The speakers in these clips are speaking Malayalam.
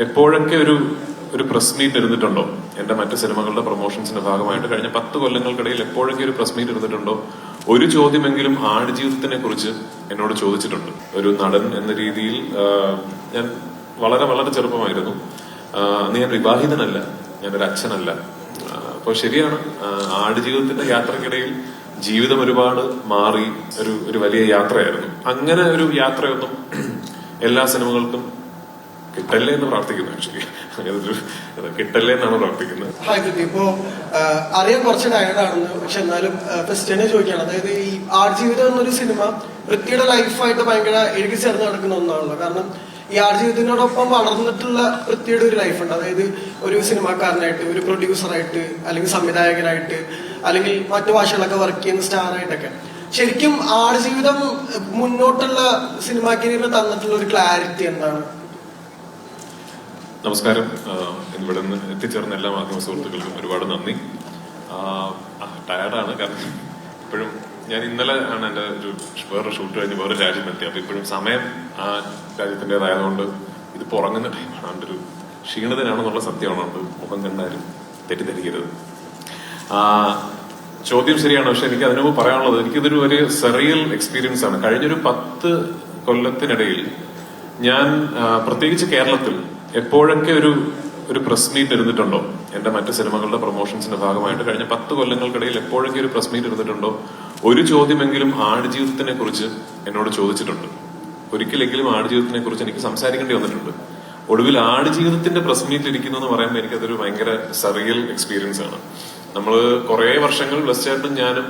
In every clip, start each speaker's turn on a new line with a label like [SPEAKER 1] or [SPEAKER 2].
[SPEAKER 1] എപ്പോഴൊക്കെ ഒരു പ്രസ് മീറ്റ് ഇരുന്നിട്ടുണ്ടോ എന്റെ മറ്റ് സിനിമകളുടെ പ്രൊമോഷൻസിന്റെ ഭാഗമായിട്ട് കഴിഞ്ഞ 10 കൊല്ലങ്ങൾക്കിടയിൽ എപ്പോഴൊക്കെ ഒരു പ്രസ് മീറ്റ് ഇരുന്നിട്ടുണ്ടോ ഒരു ചോദ്യമെങ്കിലും ആടുജീവിതത്തിനെ കുറിച്ച് എന്നോട് ചോദിച്ചിട്ടുണ്ട്. ഒരു നടൻ എന്ന രീതിയിൽ ഞാൻ വളരെ വളരെ ചെറുപ്പമായിരുന്നു. അന്ന് ഞാൻ വിവാഹിതനല്ല, ഞാനൊരു അച്ഛനല്ല. അപ്പോൾ ശരിയാണ്, ആടുജീവിതത്തിന്റെ യാത്രക്കിടയിൽ ജീവിതം ഒരുപാട് മാറി ഒരു വലിയ യാത്രയായിരുന്നു. അങ്ങനെ ഒരു യാത്രയൊന്നും എല്ലാ സിനിമകൾക്കും കിട്ടല്ലേ എന്ന് പ്രാർത്ഥിക്കുന്നു. ആക്ച്വലി കിട്ടല്ലേ എന്നാണ് പ്രാർത്ഥിക്കുന്നത്.
[SPEAKER 2] ഇപ്പോ അറിയാൻ കുറച്ച് ടയർഡാണെന്ന്, പക്ഷെ എന്നാലും ഫസ്റ്റ് ചോദിക്കുകയാണ്. അതായത് ഈ ആടുജീവിതം എന്നൊരു സിനിമ പൃഥ്വിയുടെ ലൈഫായിട്ട് ഭയങ്കര എഴുതി ചേർന്ന് നടക്കുന്ന ഒന്നാണല്ലോ. കാരണം ഈ ആടുജീവിതത്തിനോടൊപ്പം വളർന്നിട്ടുള്ള പൃഥ്വിയുടെ ഒരു ലൈഫുണ്ട്. അതായത് ഒരു സിനിമാക്കാരനായിട്ട്, ഒരു പ്രൊഡ്യൂസറായിട്ട്, അല്ലെങ്കിൽ സംവിധായകനായിട്ട്, അല്ലെങ്കിൽ മറ്റു ഭാഷകളൊക്കെ വർക്ക് ചെയ്യുന്ന സ്റ്റാറായിട്ടൊക്കെ. ശരിക്കും ആടുജീവിതം മുന്നോട്ടുള്ള സിനിമാ കരിയറിൽ തന്നിട്ടുള്ള ഒരു ക്ലാരിറ്റി എന്താണ്?
[SPEAKER 1] നമസ്കാരം. ഇവിടെ നിന്ന് എത്തിച്ചേർന്ന എല്ലാ മാധ്യമ സുഹൃത്തുക്കൾക്കും ഒരുപാട് നന്ദി. ടയർഡാണ്, കാരണം ഇപ്പോഴും ഞാൻ ഇന്നലെ ആണ് എന്റെ വേറൊരു ഷൂട്ട് കഴിഞ്ഞ് വേറെ രാജ്യത്തെത്തി. അപ്പൊ ഇപ്പോഴും സമയം ആ രാജ്യത്തിൻ്റെതായതുകൊണ്ട് ഇത് പുറങ്ങുന്ന ടൈമാണ്. അതിൻ്റെ ഒരു ക്ഷീണിതനാണെന്നുള്ള സത്യമാണ്. മുഖം കണ്ടാലും തെറ്റിദ്ധരിക്കരുത്. ചോദ്യം ശരിയാണ്, പക്ഷെ എനിക്ക് അതിനു പറയാനുള്ളത്, എനിക്കിതൊരു ഒരു സെറിയൽ എക്സ്പീരിയൻസ് ആണ്. കഴിഞ്ഞൊരു 10 കൊല്ലത്തിനിടയിൽ ഞാൻ പ്രത്യേകിച്ച് കേരളത്തിൽ എപ്പോഴൊക്കെ ഒരു പ്രസ് മീറ്റ് ഇരുന്നിട്ടുണ്ടോ എന്റെ മറ്റ് സിനിമകളുടെ പ്രൊമോഷൻസിന്റെ ഭാഗമായിട്ട് കഴിഞ്ഞ 10 കൊല്ലങ്ങൾക്കിടയിൽ എപ്പോഴൊക്കെ ഒരു പ്രസ് മീറ്റ് ഇരുന്നിട്ടുണ്ടോ ഒരു ചോദ്യമെങ്കിലും ആടുജീവിതത്തിനെ കുറിച്ച് എന്നോട് ചോദിച്ചിട്ടുണ്ട്. ഒരിക്കലെങ്കിലും ആടുജീവിതത്തിനെ കുറിച്ച് എനിക്ക് സംസാരിക്കേണ്ടി വന്നിട്ടുണ്ട്. ഒടുവിൽ ആടുജീവിതത്തിന്റെ പ്രസ് മീറ്റ് ഇരിക്കുന്നു എന്ന് പറയുമ്പോൾ എനിക്കതൊരു ഭയങ്കര സറിയൽ എക്സ്പീരിയൻസ് ആണ്. നമ്മള് കുറെ വർഷങ്ങൾ ബ്ലസ്ചേട്ടനും ഞാനും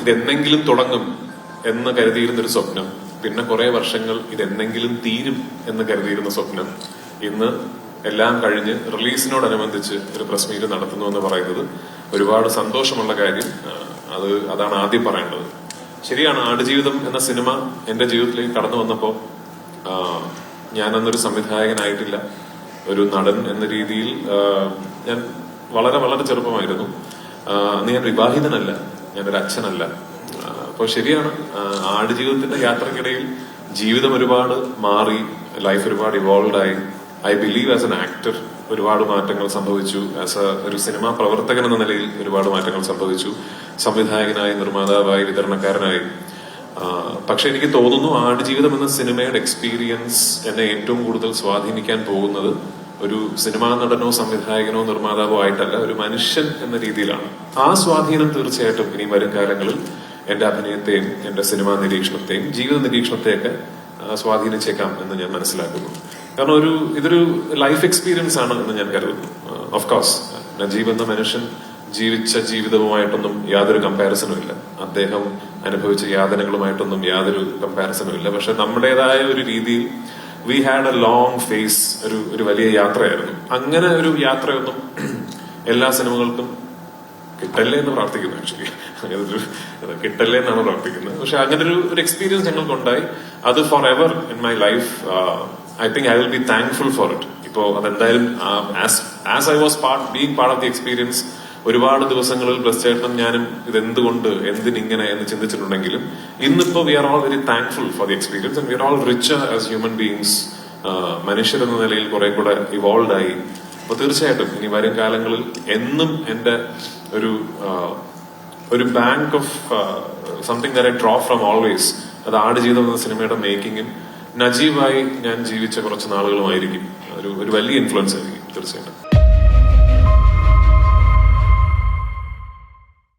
[SPEAKER 1] ഇതെന്നെങ്കിലും തുടങ്ങും എന്ന് കരുതിയിരുന്നൊരു സ്വപ്നം, പിന്നെ കുറെ വർഷങ്ങൾ ഇതെന്തെങ്കിലും തീരും എന്ന് കരുതിയിരുന്ന സ്വപ്നം, ഇന്ന് എല്ലാം കഴിഞ്ഞ് റിലീസിനോടനുബന്ധിച്ച് ഒരു പ്രസ് മീറ്റ് നടത്തുന്നു എന്ന് പറയുന്നത് ഒരുപാട് സന്തോഷമുള്ള കാര്യം. അതാണ് ആദ്യം പറയേണ്ടത്. ശരിയാണ്, ആടുജീവിതം എന്ന സിനിമ എന്റെ ജീവിതത്തിലേക്ക് കടന്നു വന്നപ്പോ ഞാനന്നൊരു സംവിധായകനായിട്ടില്ല, ഒരു നടൻ എന്ന രീതിയിൽ ഞാൻ വളരെ വളരെ ചെറുപ്പമായിരുന്നു. അന്ന് ഞാൻ വിവാഹിതനല്ല, ഞാനൊരു അച്ഛനല്ല. അപ്പോൾ ശരിയാണ്, ആടുജീവിതത്തിന്റെ യാത്രക്കിടയിൽ ജീവിതം ഒരുപാട് മാറി, ലൈഫ് ഒരുപാട് ഇവോൾവ് ആയി. I believe as an actor ഒരുപാട് മാറ്റങ്ങൾ സംഭവിച്ചു. ആസ് ഒരു സിനിമാ പ്രവർത്തകൻ എന്ന നിലയിൽ ഒരുപാട് മാറ്റങ്ങൾ സംഭവിച്ചു. സംവിധായകനായി, നിർമ്മാതാവായി, വിതരണക്കാരനായി. പക്ഷെ എനിക്ക് തോന്നുന്നു ആടുജീവിതം എന്ന സിനിമയുടെ എക്സ്പീരിയൻസ് എന്നെ ഏറ്റവും കൂടുതൽ സ്വാധീനിക്കാൻ പോകുന്നത് ഒരു സിനിമാ നടനോ സംവിധായകനോ നിർമ്മാതാവോ ആയിട്ടല്ല, ഒരു മനുഷ്യൻ എന്ന രീതിയിലാണ്. ആ സ്വാധീനം തീർച്ചയായിട്ടും ഇനി വരും കാലങ്ങളിൽ എന്റെ അഭിനയത്തെയും എന്റെ സിനിമാ നിരീക്ഷണത്തെയും ജീവിത നിരീക്ഷണത്തെയൊക്കെ സ്വാധീനിച്ചേക്കാം എന്ന് ഞാൻ മനസ്സിലാക്കുന്നു. കാരണം ഇതൊരു ലൈഫ് എക്സ്പീരിയൻസ് ആണ് എന്ന് ഞാൻ കരുതുന്നു. ഓഫ് കോഴ്സ് നജീബ് എന്ന മനുഷ്യൻ ജീവിച്ച ജീവിതവുമായിട്ടൊന്നും യാതൊരു കമ്പാരിസണും ഇല്ല. അദ്ദേഹം അനുഭവിച്ച യാതനകളുമായിട്ടൊന്നും യാതൊരു കമ്പാരിസണും ഇല്ല. പക്ഷെ നമ്മുടേതായ ഒരു രീതിയിൽ we had a long phase, ഒരു വലിയ യാത്രയായിരുന്നു. അങ്ങനെ ഒരു യാത്രയൊന്നും എല്ലാ സിനിമകൾക്കും കിട്ടല്ലേ എന്ന് പ്രാർത്ഥിക്കുന്നു. ആക്ച്വലി കിട്ടല്ലേ എന്നാണ് പ്രാർത്ഥിക്കുന്നത്. പക്ഷെ അങ്ങനെ ഒരു എക്സ്പീരിയൻസ് ഞങ്ങൾക്കുണ്ടായി. അത് for ever in my life. I think I will be thankful for it. ഇപ്പോ അതെന്തായാലും as I was being part of the experience ഒരുപാട് ദിവസങ്ങളിൽ ബ്ലസ്ചേട്ടനും ഞാനും ഇതെന്തുകൊണ്ട്, എന്തിനിങ്ങനെ എന്ന് ചിന്തിച്ചിട്ടുണ്ടെങ്കിലും ഇന്നിപ്പോ we are all very thankful for the experience and we are all richer as human beings. മനുഷ്യരെന്ന നിലയിൽ കുറെ കൂടെ ഇവോൾവ് ആയി. അപ്പൊ തീർച്ചയായിട്ടും ഇനി വരും കാലങ്ങളിൽ എന്നും എന്റെ ഒരു bank of something that I draw from always, അത് ആടുജീവിതം എന്ന സിനിമയുടെ മേക്കിങ്ങും നജീബായി ഞാൻ ജീവിച്ച കുറച്ച് നാളുകളുമായിരിക്കും. ഒരു വലിയ ഇൻഫ്ലുവൻസ് ആയിരിക്കും തീർച്ചയായിട്ടും.